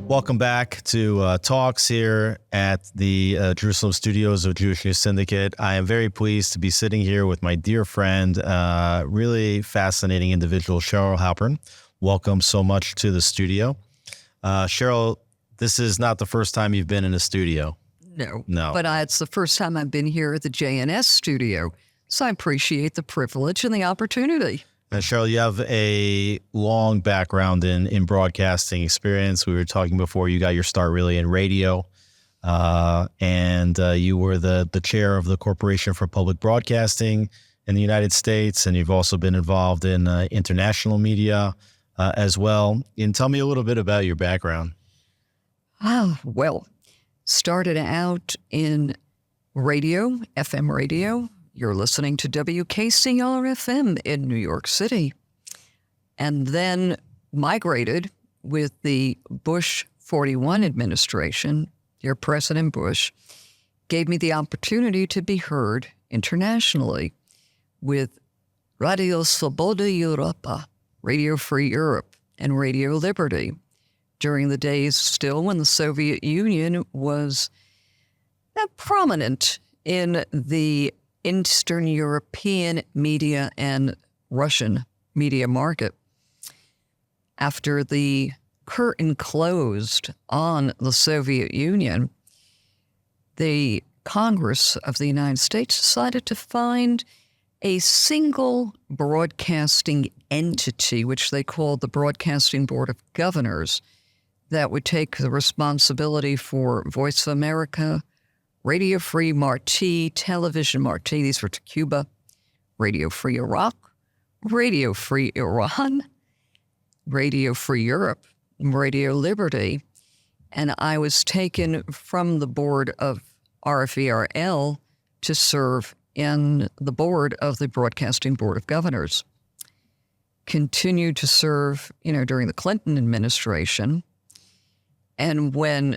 Welcome back to talks here at the Jerusalem studios of Jewish News Syndicate. I am very pleased to be sitting here with my dear friend, really fascinating individual, Cheryl Halpern. Welcome so much to the studio. Cheryl, this is not the first time you've been in a studio. No. But it's the first time I've been here at the JNS studio. So I appreciate the privilege and the opportunity. And Cheryl, you have a long background in broadcasting experience. We were talking before, you got your start really in radio, and you were the chair of the Corporation for Public Broadcasting in the United States, and you've also been involved in international media as well. And tell me a little bit about your background. Well, started out in radio, FM radio. You're listening to WKCR-FM in New York City. And then migrated with the Bush 41 administration. Dear President Bush gave me the opportunity to be heard internationally with Radio Sloboda Europa, Radio Free Europe, and Radio Liberty during the days still when the Soviet Union was prominent in the Eastern European media and Russian media market. After the curtain closed on the Soviet Union, the Congress of the United States decided to find a single broadcasting entity, which they called the Broadcasting Board of Governors, that would take the responsibility for Voice of America, Radio Free Marti, Television Marti, these were to Cuba, Radio Free Iraq, Radio Free Iran, Radio Free Europe, Radio Liberty, and I was taken from the board of RFERL to serve in the board of the Broadcasting Board of Governors. Continued to serve, during the Clinton administration, and when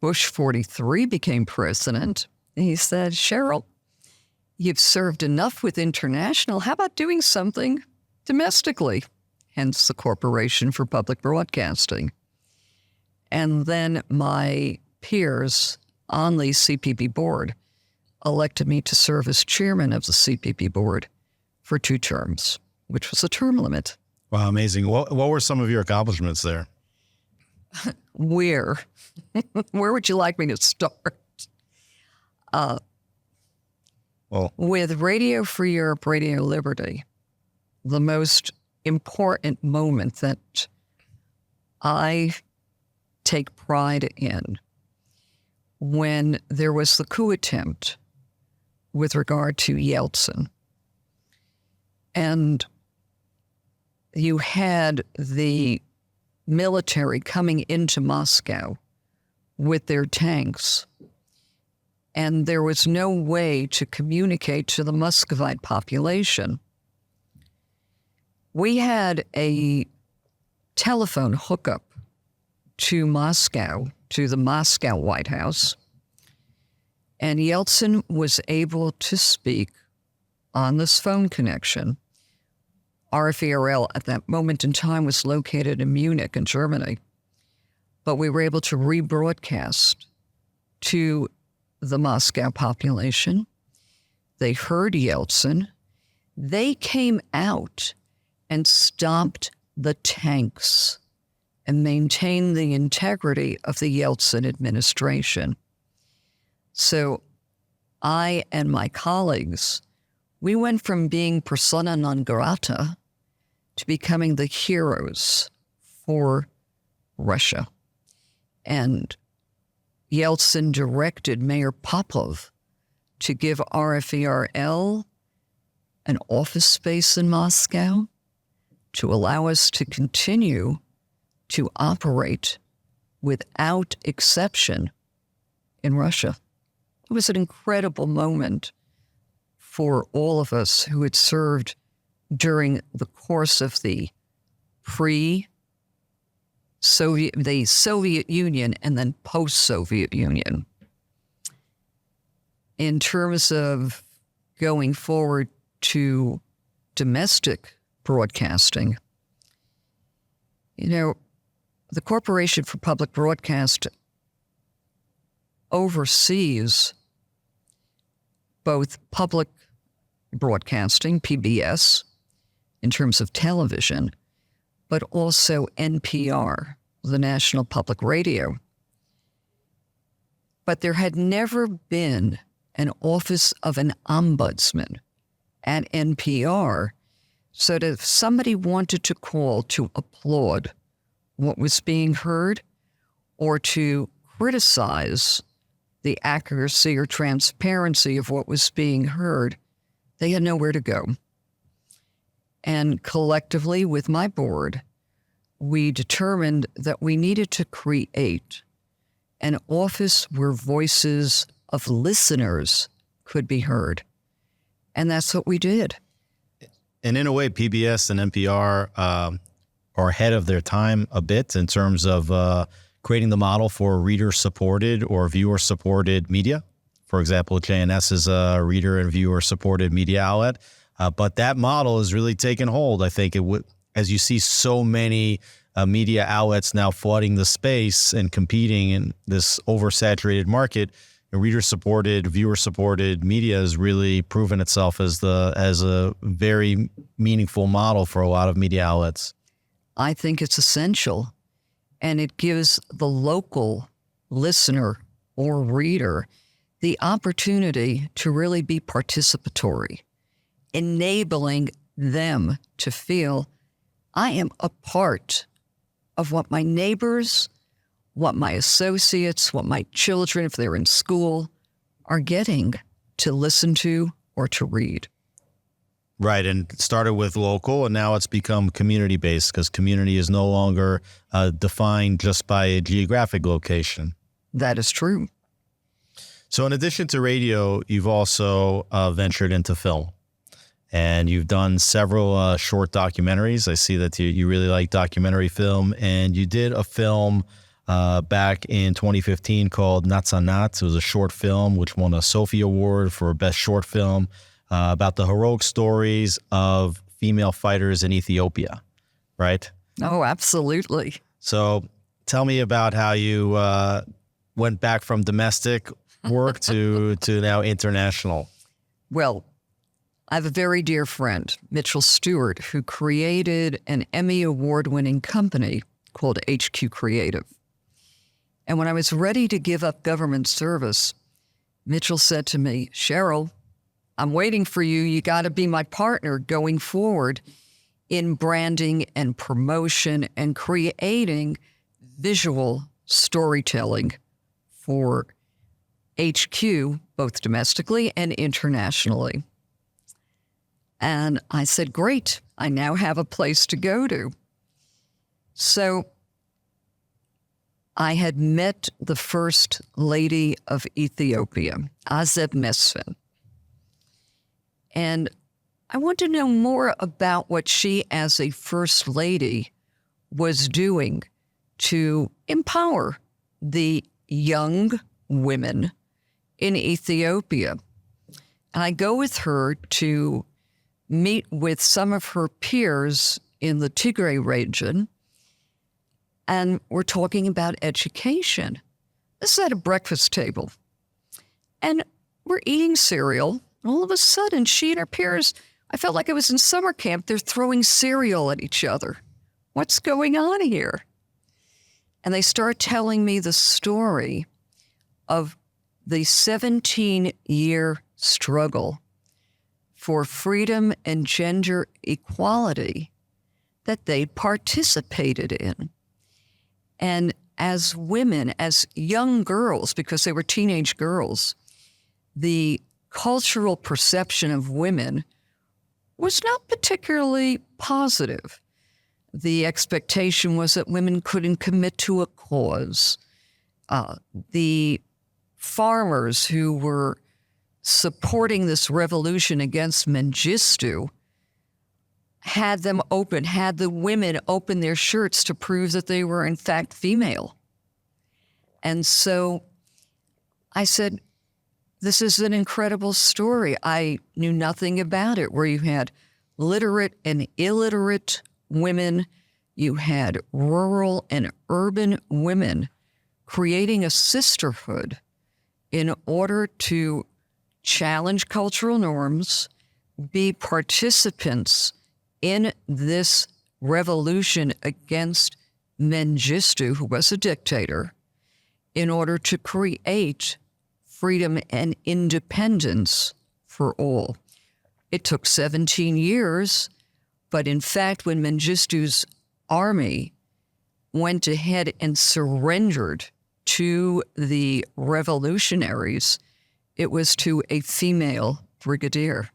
Bush 43 became president, he said, Cheryl, you've served enough with international. How about doing something domestically? Hence the Corporation for Public Broadcasting. And then my peers on the CPB board elected me to serve as chairman of the CPB board for 2 terms, which was a term limit. Wow, amazing. What were some of your accomplishments there? Where would you like me to start? With Radio Free Europe, Radio Liberty, the most important moment that I take pride in when there was the coup attempt with regard to Yeltsin. And you had the military coming into Moscow with their tanks, and there was no way to communicate to the Muscovite population. We had a telephone hookup to Moscow, to the Moscow White House, and Yeltsin was able to speak on this phone connection. RFERL at that moment in time was located in Munich in Germany, but we were able to rebroadcast to the Moscow population. They heard Yeltsin. They came out and stopped the tanks and maintained the integrity of the Yeltsin administration. So I and my colleagues, we went from being persona non grata to becoming the heroes for Russia. And Yeltsin directed Mayor Popov to give RFERL an office space in Moscow to allow us to continue to operate without exception in Russia. It was an incredible moment for all of us who had served during the course of the Soviet Union and then post-Soviet Union. In terms of going forward to domestic broadcasting, the Corporation for Public Broadcast oversees both public broadcasting, PBS, in terms of television, but also NPR, the National Public Radio. But there had never been an office of an ombudsman at NPR, so that if somebody wanted to call to applaud what was being heard or to criticize the accuracy or transparency of what was being heard, they had nowhere to go. And collectively with my board, we determined that we needed to create an office where voices of listeners could be heard. And that's what we did. And in a way, PBS and NPR are ahead of their time a bit in terms of creating the model for reader-supported or viewer-supported media. For example, JNS is a reader and viewer-supported media outlet. But that model has really taken hold. I think as you see so many media outlets now flooding the space and competing in this oversaturated market, reader-supported, viewer-supported media has really proven itself as a very meaningful model for a lot of media outlets. I think it's essential, and it gives the local listener or reader the opportunity to really be participatory, enabling them to feel, I am a part of what my neighbors, what my associates, what my children, if they're in school, are getting to listen to or to read. Right, and it started with local, and now it's become community-based because community is no longer defined just by a geographic location. That is true. So in addition to radio, you've also ventured into film. And you've done several short documentaries. I see that you really like documentary film. And you did a film back in 2015 called Nats on Nats. It was a short film which won a Sophie Award for Best Short Film about the heroic stories of female fighters in Ethiopia, right? Oh, absolutely. So tell me about how you went back from domestic work to now international. Well, I have a very dear friend, Mitchell Stewart, who created an Emmy Award-winning company called HQ Creative. And when I was ready to give up government service, Mitchell said to me, Cheryl, I'm waiting for you. You got to be my partner going forward in branding and promotion and creating visual storytelling for HQ, both domestically and internationally. And I said, great, I now have a place to go to. So I had met the First Lady of Ethiopia, Azeb Mesfin. And I want to know more about what she, as a First Lady, was doing to empower the young women in Ethiopia. And I go with her to meet with some of her peers in the Tigray region, and we're talking about education. This is at a breakfast table. And we're eating cereal. All of a sudden, she and her peers, I felt like I was in summer camp. They're throwing cereal at each other. What's going on here? And they start telling me the story of the 17-year struggle for freedom and gender equality that they participated in. And as women, as young girls, because they were teenage girls, the cultural perception of women was not particularly positive. The expectation was that women couldn't commit to a cause. The farmers who were supporting this revolution against Mengistu had the women open their shirts to prove that they were in fact female. And so I said, this is an incredible story. I knew nothing about it, where you had literate and illiterate women you had rural and urban women creating a sisterhood in order to challenge cultural norms, be participants in this revolution against Mengistu, who was a dictator, in order to create freedom and independence for all. It took 17 years, but in fact, when Mengistu's army went ahead and surrendered to the revolutionaries, it was to a female brigadier.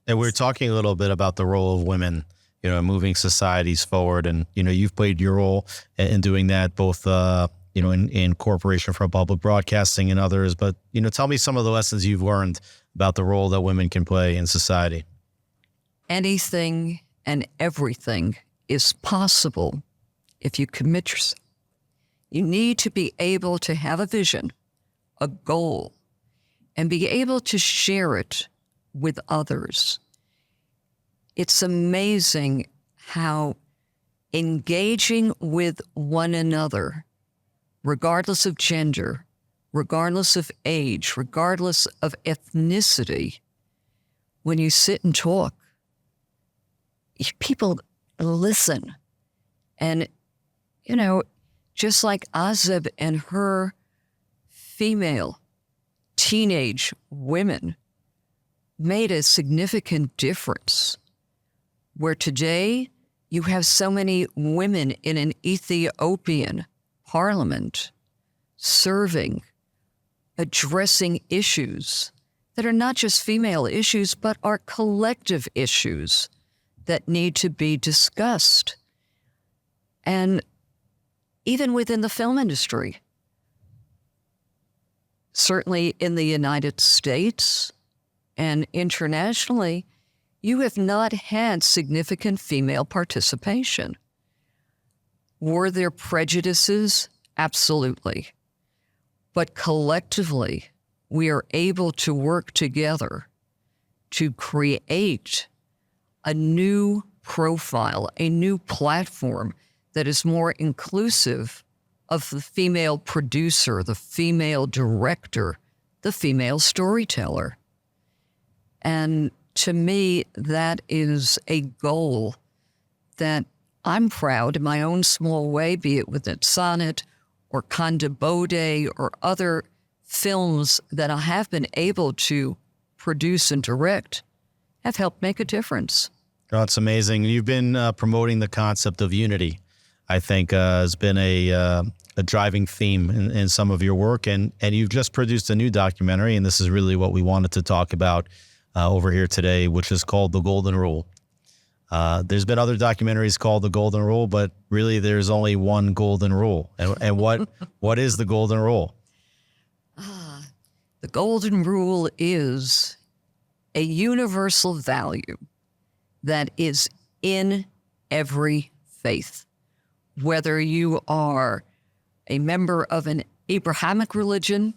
And we're talking a little bit about the role of women, moving societies forward. And, you've played your role in doing that, both, in Corporation for Public Broadcasting and others. But, tell me some of the lessons you've learned about the role that women can play in society. Anything and everything is possible if you commit yourself. You need to be able to have a vision, a goal, and be able to share it with others. It's amazing how engaging with one another, regardless of gender, regardless of age, regardless of ethnicity, when you sit and talk, people listen. And, just like Azeb and her female teenage women made a significant difference, where today you have so many women in an Ethiopian parliament serving, addressing issues that are not just female issues, but are collective issues that need to be discussed. And even within the film industry, certainly in the United States and internationally, you have not had significant female participation. Were there prejudices? Absolutely. But collectively, we are able to work together to create a new profile, a new platform that is more inclusive of the female producer, the female director, the female storyteller. And to me, that is a goal that I'm proud in my own small way, be it with Sonnet or Conde Bode or other films that I have been able to produce and direct, have helped make a difference. Oh, it's amazing. You've been promoting the concept of unity, I think, has been a driving theme in some of your work. And you've just produced a new documentary, and this is really what we wanted to talk about over here today, which is called The Golden Rule. There's been other documentaries called The Golden Rule, but really there's only one golden rule. And what is the golden rule? The golden rule is a universal value that is in every faith. Whether you are a member of an Abrahamic religion,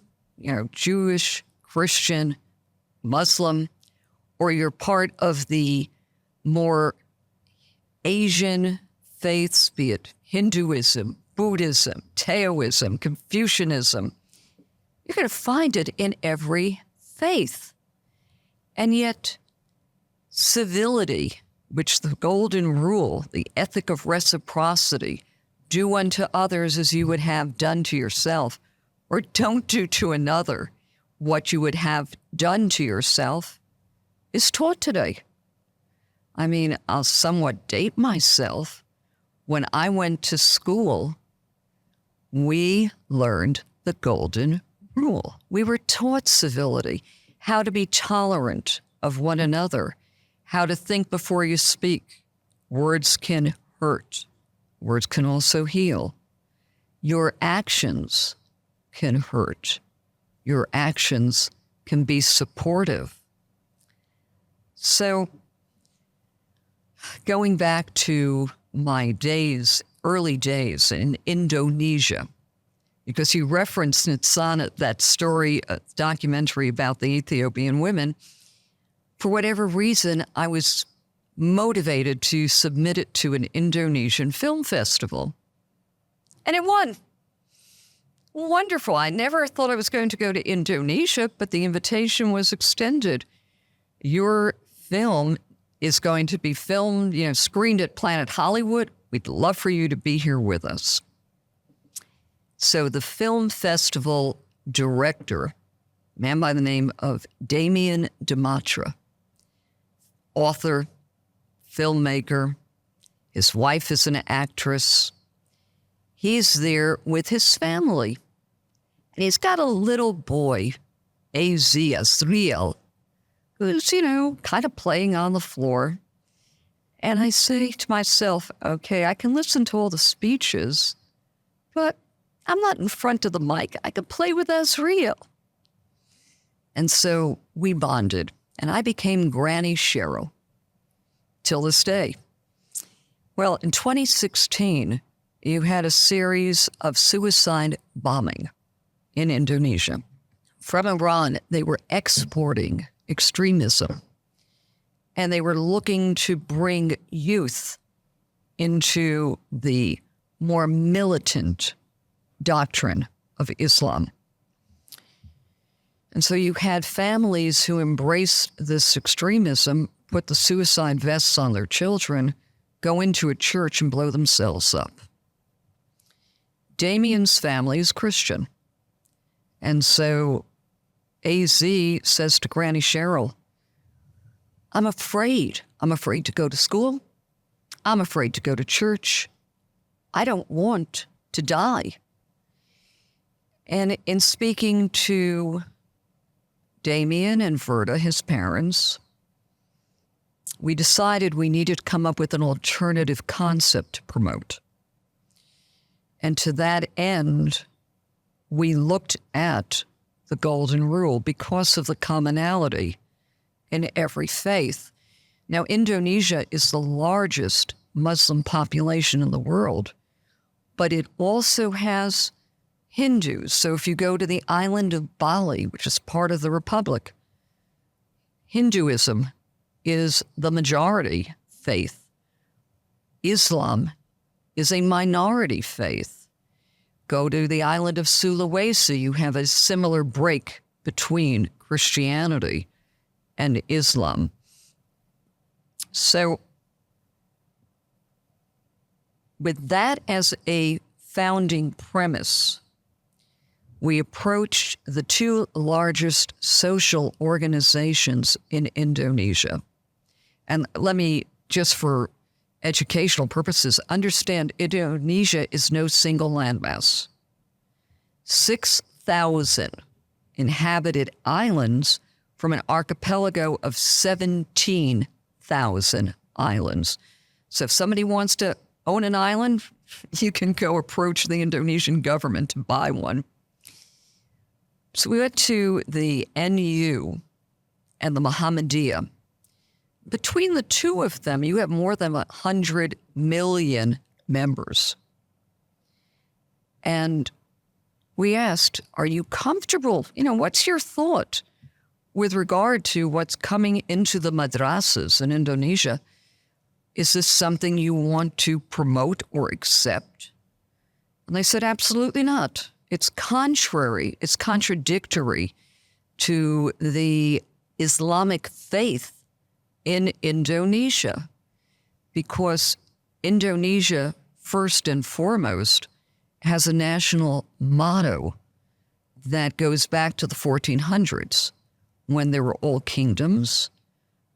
Jewish, Christian, Muslim, or you're part of the more Asian faiths, be it Hinduism, Buddhism, Taoism, Confucianism, you're going to find it in every faith. And yet, civility, which the golden rule, the ethic of reciprocity, do unto others as you would have done to yourself, or don't do to another what you would have done to yourself, is taught today. I mean, I'll somewhat date myself. When I went to school, we learned the golden rule. We were taught civility, how to be tolerant of one another, how to think before you speak. Words can hurt. Words can also heal. Your actions can hurt. Your actions can be supportive. So, going back to my early days in Indonesia, because you referenced in Sonnet that story, a documentary about the Ethiopian women, for whatever reason, I was motivated to submit it to an Indonesian film festival. And it won. Wonderful. I never thought I was going to go to Indonesia, but the invitation was extended. Your film is going to be filmed, screened at Planet Hollywood. We'd love for you to be here with us. So the film festival director, a man by the name of Damien Dematra, author, filmmaker, his wife is an actress. He's there with his family. And he's got a little boy, Azriel, who's, kind of playing on the floor. And I say to myself, okay, I can listen to all the speeches, but I'm not in front of the mic. I could play with Azriel. And so we bonded, and I became Granny Cheryl till this day. Well, in 2016, you had a series of suicide bombing in Indonesia. From Iran, they were exporting extremism, and they were looking to bring youth into the more militant doctrine of Islam. And so you had families who embraced this extremism, put the suicide vests on their children, go into a church and blow themselves up. Damien's family is Christian. And so AZ says to Granny Cheryl, I'm afraid. I'm afraid to go to school. I'm afraid to go to church. I don't want to die. And in speaking to Damien and Verda, his parents, we decided we needed to come up with an alternative concept to promote. And to that end, we looked at the Golden Rule because of the commonality in every faith. Now, Indonesia is the largest Muslim population in the world, but it also has Hindus. So if you go to the island of Bali, which is part of the Republic, Hinduism is the majority faith. Islam is a minority faith. Go to the island of Sulawesi, you have a similar break between Christianity and Islam. So with that as a founding premise, we approached the two largest social organizations in Indonesia. And let me, just for educational purposes, understand Indonesia is no single landmass. 6,000 inhabited islands from an archipelago of 17,000 islands. So if somebody wants to own an island, you can go approach the Indonesian government to buy one. So we went to the NU and the Muhammadiyah. Between the two of them, you have more than 100 million members. And we asked, are you comfortable? What's your thought with regard to what's coming into the madrasas in Indonesia? Is this something you want to promote or accept? And they said, absolutely not. It's contrary, it's contradictory to the Islamic faith in Indonesia, because Indonesia, first and foremost, has a national motto that goes back to the 1400s, when there were all kingdoms,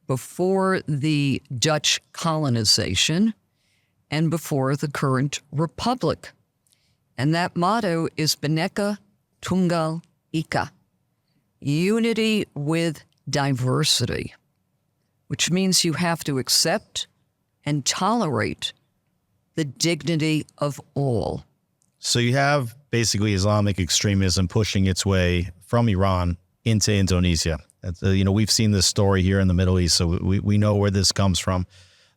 before the Dutch colonization, and before the current republic. And that motto is Bhinneka Tunggal Ika, unity with diversity, which means you have to accept and tolerate the dignity of all. So you have basically Islamic extremism pushing its way from Iran into Indonesia. We've seen this story here in the Middle East, so we know where this comes from.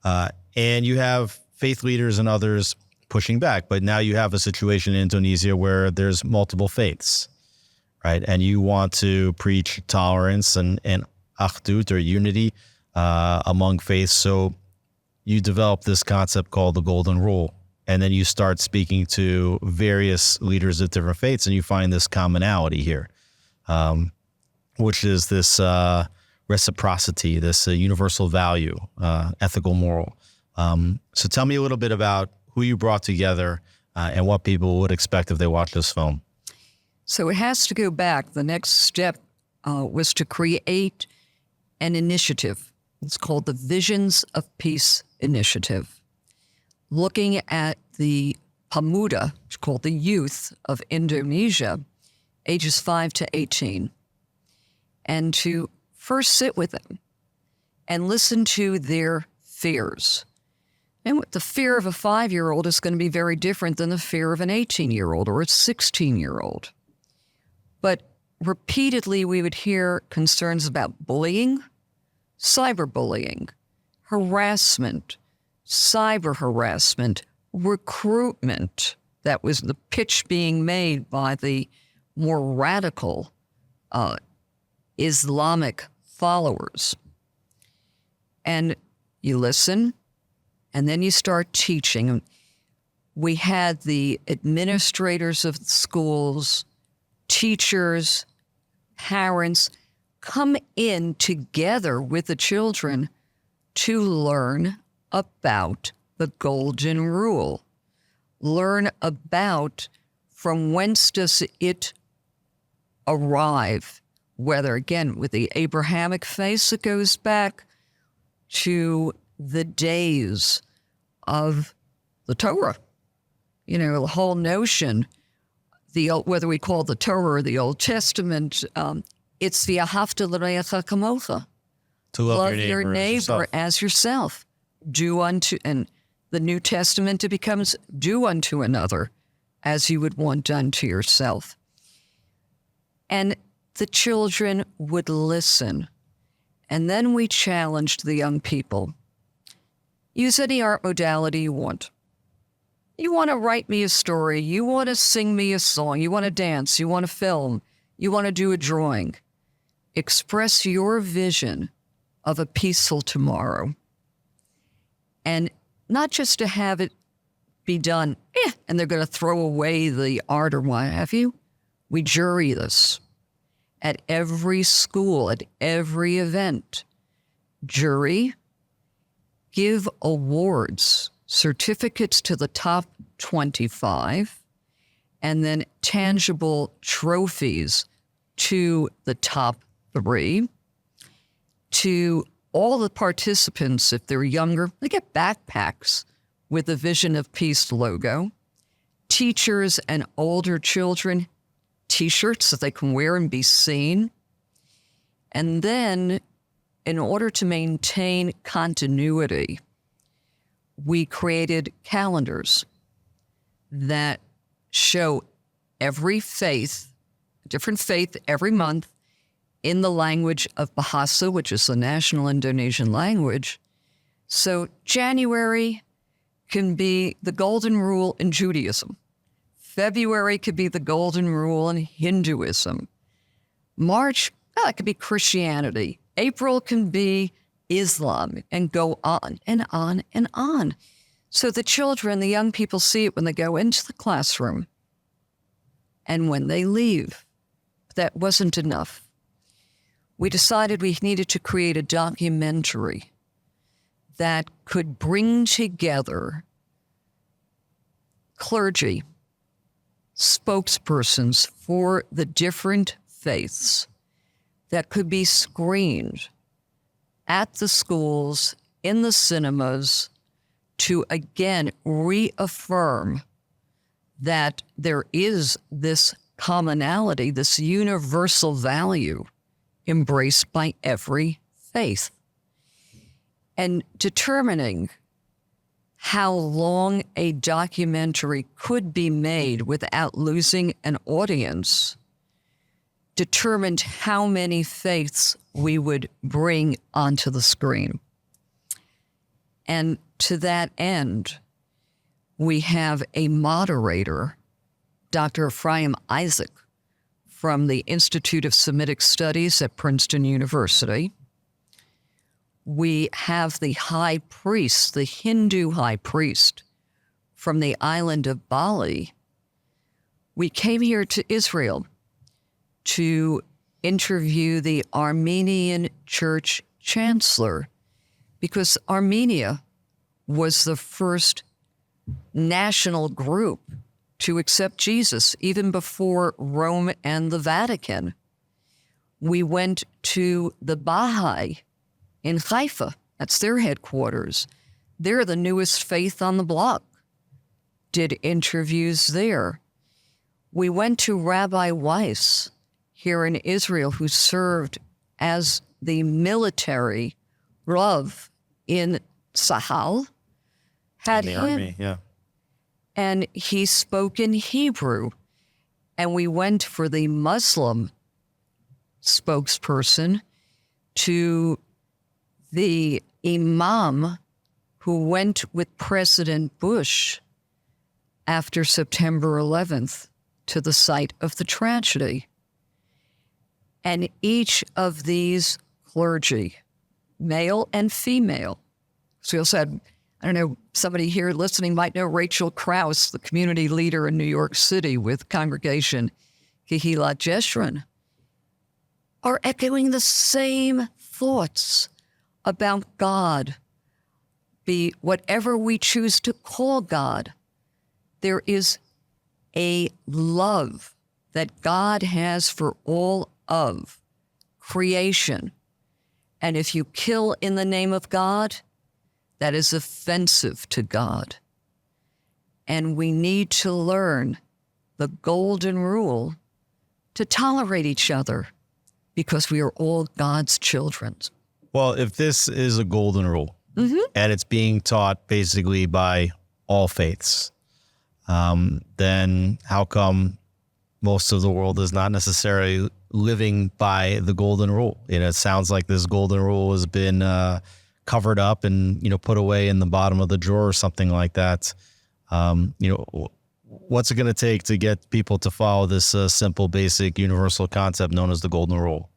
And you have faith leaders and others pushing back, but now you have a situation in Indonesia where there's multiple faiths, right? And you want to preach tolerance and akhdut, or unity among faiths. So you develop this concept called the Golden Rule. And then you start speaking to various leaders of different faiths, and you find this commonality here, which is this reciprocity, this universal value, ethical, moral. So tell me a little bit about who you brought together and what people would expect if they watch this film. So it has to go back. The next step was to create an initiative. It's called the Visions of Peace Initiative, looking at the pemuda, which is called the youth of Indonesia, ages 5 to 18, and to first sit with them and listen to their fears. And the fear of a 5-year-old is going to be very different than the fear of an 18-year-old or a 16-year-old. But repeatedly, we would hear concerns about bullying, cyberbullying, harassment, cyber harassment, recruitment. That was the pitch being made by the more radical Islamic followers. And you listen, and then you start teaching. We had the administrators of the schools, teachers, parents come in together with the children to learn about the Golden Rule, learn about from whence does it arrive, whether, again, with the Abrahamic faith, it goes back to the days of the Torah. You know, the whole notion, whether we call it the Torah or the Old Testament, it's v'ahavta l'reacha kamocha. To love your neighbor as yourself. Do unto, and the New Testament, it becomes do unto another as you would want done to yourself. And the children would listen. And then we challenged the young people. Use any art modality you want. You want to write me a story. You want to sing me a song. You want to dance. You want to film. You want to do a drawing. Express your vision of a peaceful tomorrow. And not just to have it be done, and they're going to throw away the art or what have you. We jury this at every school, at every event. Jury, give awards, certificates to the top 25, and then tangible trophies to the top 3. To all the participants, if they're younger, they get backpacks with the Vision of Peace logo. Teachers and older children, T-shirts that they can wear and be seen. And then, in order to maintain continuity, we created calendars that show every faith, different faith every month, in the language of Bahasa, which is the national Indonesian language. So January can be the Golden Rule in Judaism. February could be the Golden Rule in Hinduism. March, it could be Christianity. April can be Islam, and go on and on and on. So the children, the young people see it when they go into the classroom and when they leave. That wasn't enough. We decided we needed to create a documentary that could bring together clergy, spokespersons for the different faiths that could be screened at the schools, in the cinemas, to again reaffirm that there is this commonality, this universal value embraced by every faith. And determining how long a documentary could be made without losing an audience determined how many faiths we would bring onto the screen. And to that end, we have a moderator, Dr. Ephraim Isaac, from the Institute of Semitic Studies at Princeton University. we have the high priest, the Hindu high priest from the island of Bali. We came here to Israel to interview the Armenian church chancellor because Armenia was the first national group to accept Jesus, even before Rome and the Vatican. We went to the Baha'i in Haifa. That's their headquarters. They're the newest faith on the block. Did interviews there. We went to Rabbi Weiss here in Israel, who served as the military Rav in Sahal. Had In the him, army, yeah. and he spoke in Hebrew. And we went for the Muslim spokesperson to the imam who went with President Bush after September 11th to the site of the tragedy. And each of these clergy, male and female, so you also had, I don't know, somebody here listening might know Rachel Krause, the community leader in New York City with Congregation Kehillat Jeshurun, are echoing the same thoughts about God. Be whatever we choose to call God, there is a love that God has for all of creation. And if you kill in the name of God, that is offensive to God. And we need to learn the golden rule to tolerate each other because we are all God's children. Well, if this is a golden rule and it's being taught basically by all faiths, then how come most of the world is not necessarily living by the golden rule? You know, it sounds like this golden rule has been covered up and, you know, put away in the bottom of the drawer or something like that. You know, what's it going to take to get people to follow this simple, basic, universal concept known as the golden rule?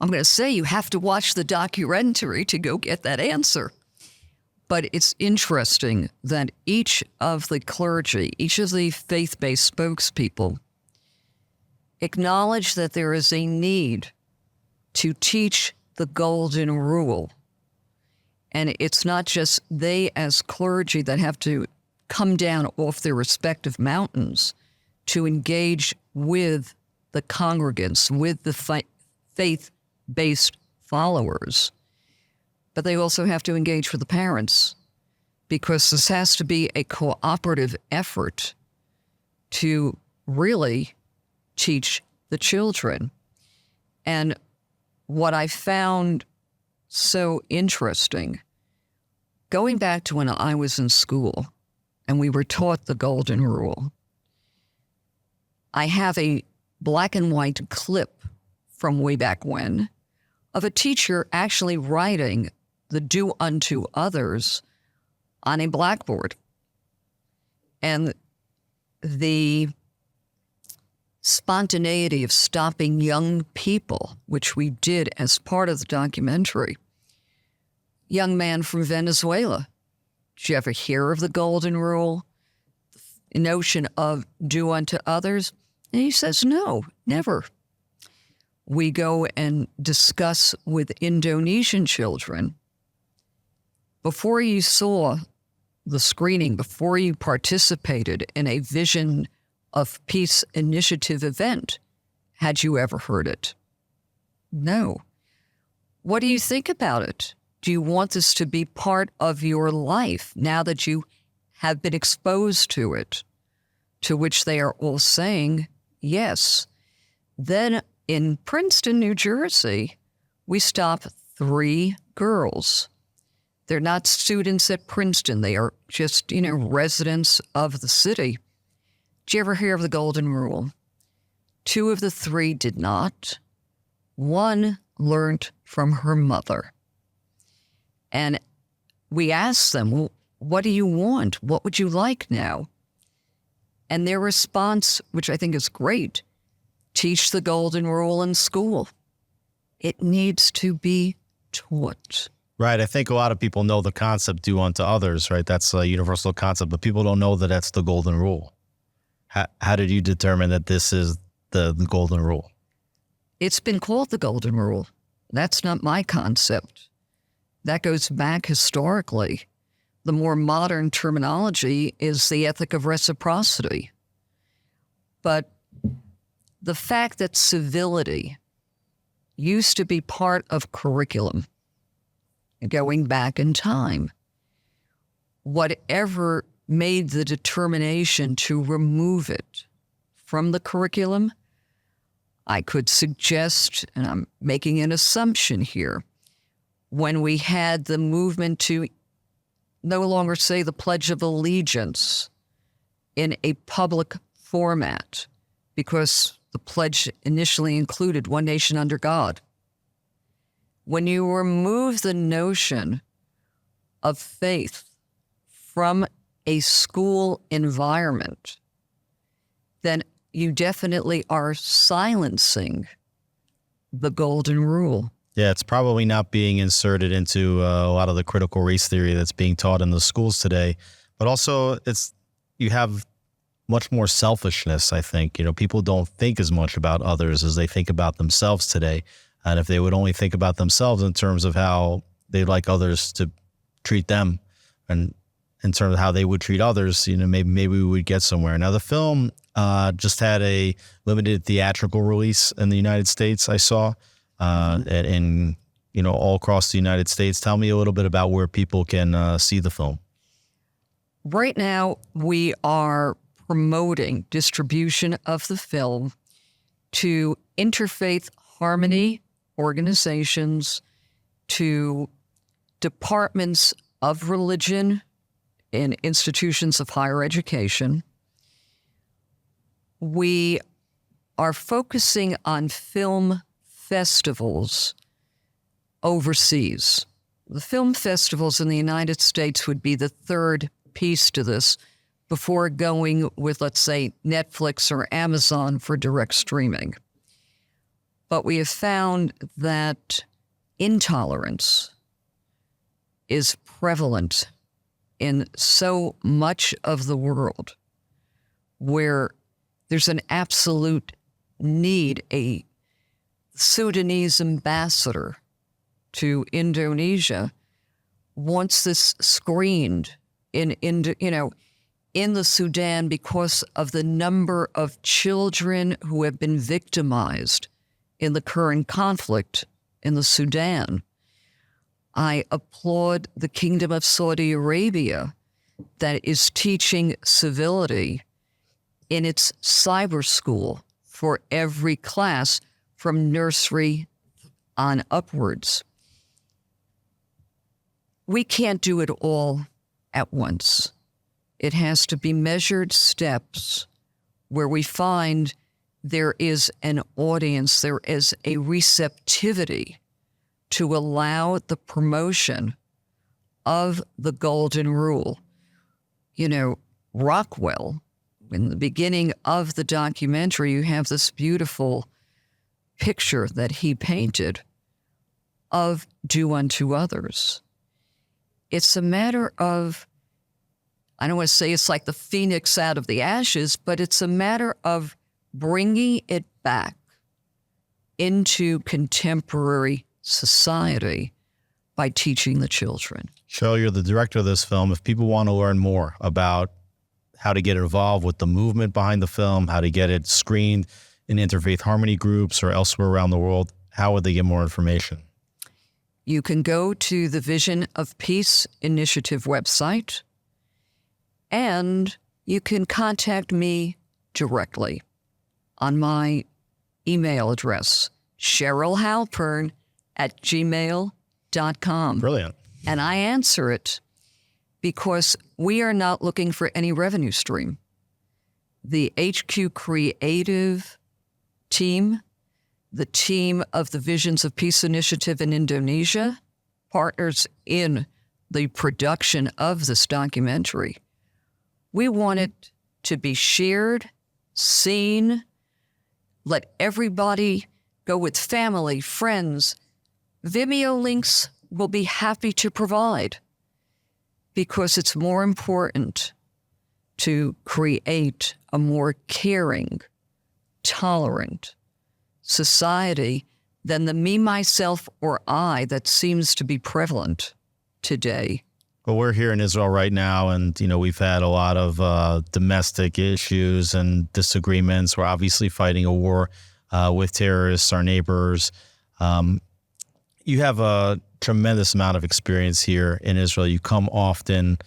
I'm going to say you have to watch the documentary to go get that answer. But it's interesting that each of the clergy, each of the faith-based spokespeople acknowledge that there is a need to teach the golden rule. And it's not just they as clergy that have to come down off their respective mountains to engage with the congregants, with the faith-based followers, but they also have to engage with the parents, because this has to be a cooperative effort to really teach the children. And what I found so interesting, going back to when I was in school and we were taught the golden rule, I have a black and white clip from way back when of a teacher actually writing the do unto others on a blackboard. And the spontaneity of stopping young people, which we did as part of the documentary. Young man from Venezuela. Did you ever hear of the golden rule? The notion of do unto others? And he says, no, never. We go and discuss with Indonesian children. Before you saw the screening, before you participated in a Vision of Peace initiative event, had you ever heard it? No. What do you think about it? Do you want this to be part of your life now that you have been exposed to it? To which they are all saying yes. Then in Princeton, New Jersey, we stop 3 girls. They're not students at Princeton. They are just, residents of the city. Did you ever hear of the golden rule? 2 of the 3 did not. 1 learned from her mother. And we asked them, well, what do you want? What would you like now? And their response, which I think is great, teach the golden rule in school. It needs to be taught. Right. I think a lot of people know the concept do unto others, right? That's a universal concept, but people don't know that that's the golden rule. How did you determine that this is the golden rule? It's been called the golden rule. That's not my concept. That goes back historically. The more modern terminology is the ethic of reciprocity. But the fact that civility used to be part of curriculum, going back in time, whatever made the determination to remove it from the curriculum, I could suggest, and I'm making an assumption here, when we had the movement to no longer say the Pledge of Allegiance in a public format, because the pledge initially included one nation under God. When you remove the notion of faith from a school environment, then you definitely are silencing the golden rule. Yeah, it's probably not being inserted into a lot of the critical race theory that's being taught in the schools today. But also, you have much more selfishness, I think. People don't think as much about others as they think about themselves today. And if they would only think about themselves in terms of how they'd like others to treat them and in terms of how they would treat others, maybe we would get somewhere. Now, the film just had a limited theatrical release in the United States, I saw, and all across the United States. Tell me a little bit about where people can see the film. Right now, we are promoting distribution of the film to interfaith harmony organizations, to departments of religion in institutions of higher education. We are focusing on film festivals overseas. The film festivals in the United States would be the third piece to this before going with, let's say, Netflix or Amazon for direct streaming. But we have found that intolerance is prevalent in so much of the world where there's an absolute need. A Sudanese ambassador to Indonesia wants this screened in the Sudan because of the number of children who have been victimized in the current conflict in the Sudan. I applaud the Kingdom of Saudi Arabia that is teaching civility in its cyber school for every class from nursery on upwards. We can't do it all at once. It has to be measured steps where we find there is an audience, there is a receptivity to allow the promotion of the golden rule. Rockwell, in the beginning of the documentary, you have this beautiful picture that he painted of do unto others. It's a matter of, I don't want to say it's like the phoenix out of the ashes, but it's a matter of bringing it back into contemporary society by teaching the children. Cheryl, you're the director of this film. If people want to learn more about how to get involved with the movement behind the film, how to get it screened in interfaith harmony groups or elsewhere around the world, how would they get more information? You can go to the Vision of Peace Initiative website, and you can contact me directly on my email address, CherylHalpern@gmail.com. Brilliant. And I answer it because we are not looking for any revenue stream. The HQ Creative team, the team of the Visions of Peace Initiative in Indonesia, partners in the production of this documentary. We want it to be shared, seen. Let everybody go with family, friends. Vimeo links will be happy to provide, because it's more important to create a more caring, tolerant society than the me, myself, or I that seems to be prevalent today. Well, we're here in Israel right now, and we've had a lot of domestic issues and disagreements. We're obviously fighting a war with terrorists, our neighbors. You have a tremendous amount of experience here in Israel. You come often.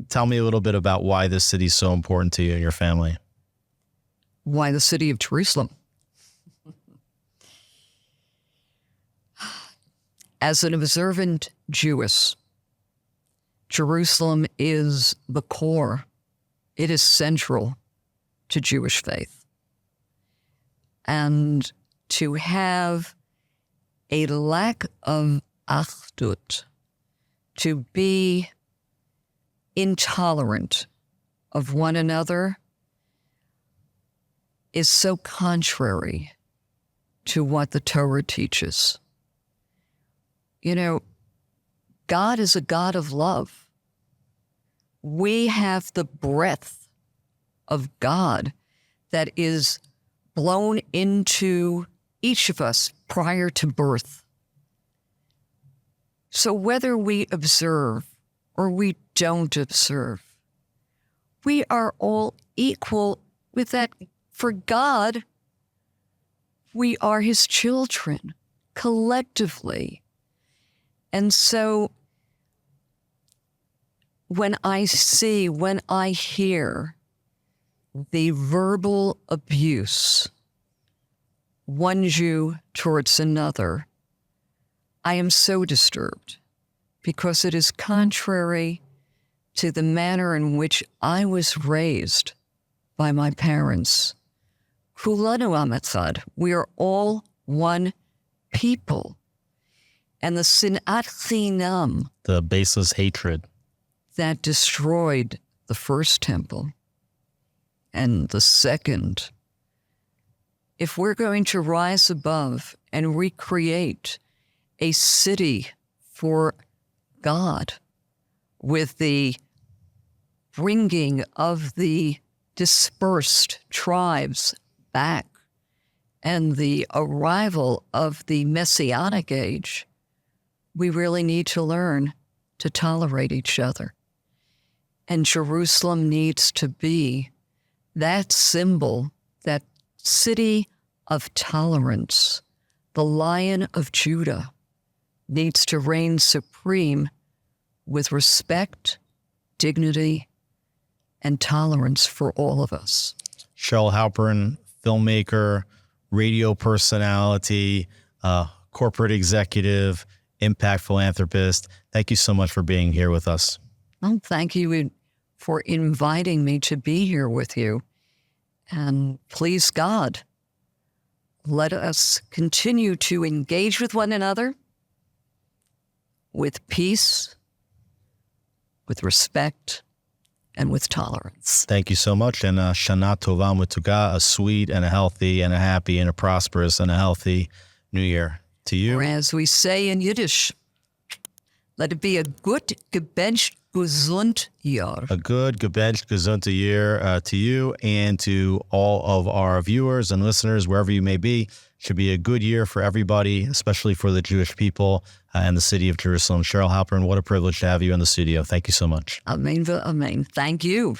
Tell me a little bit about why this city is so important to you and your family. Why the city of Jerusalem? As an observant Jewess, Jerusalem is the core. It is central to Jewish faith. And to have a lack of achdut, to be intolerant of one another, is so contrary to what the Torah teaches. God is a God of love. We have the breath of God that is blown into each of us prior to birth. So whether we observe or we don't observe, we are all equal with that. For God, we are his children collectively. And so when I hear the verbal abuse, one Jew towards another, I am so disturbed, because it is contrary to the manner in which I was raised by my parents. Kulanu amatzad, we are all one people. And the sinat chinam, the baseless hatred that destroyed the first temple and the second. If we're going to rise above and recreate a city for God with the bringing of the dispersed tribes back and the arrival of the Messianic age, we really need to learn to tolerate each other. And Jerusalem needs to be that symbol, that city of tolerance. The Lion of Judah needs to reign supreme with respect, dignity, and tolerance for all of us. Cheryl Halpern, filmmaker, radio personality, corporate executive, impact philanthropist. Thank you so much for being here with us. Well, thank you for inviting me to be here with you. And please, God, let us continue to engage with one another with peace, with respect, and with tolerance. Thank you so much. And Shana Tova Mutuga, a sweet and a healthy and a happy and a prosperous and a healthy new year to you. Or as we say in Yiddish, let it be a good, gebencht, gesund Jahr. A good, gebencht, gesunde year to you and to all of our viewers and listeners, wherever you may be. Should be a good year for everybody, especially for the Jewish people and the city of Jerusalem. Cheryl Halpern, what a privilege to have you in the studio. Thank you so much. Amen, amen. Thank you.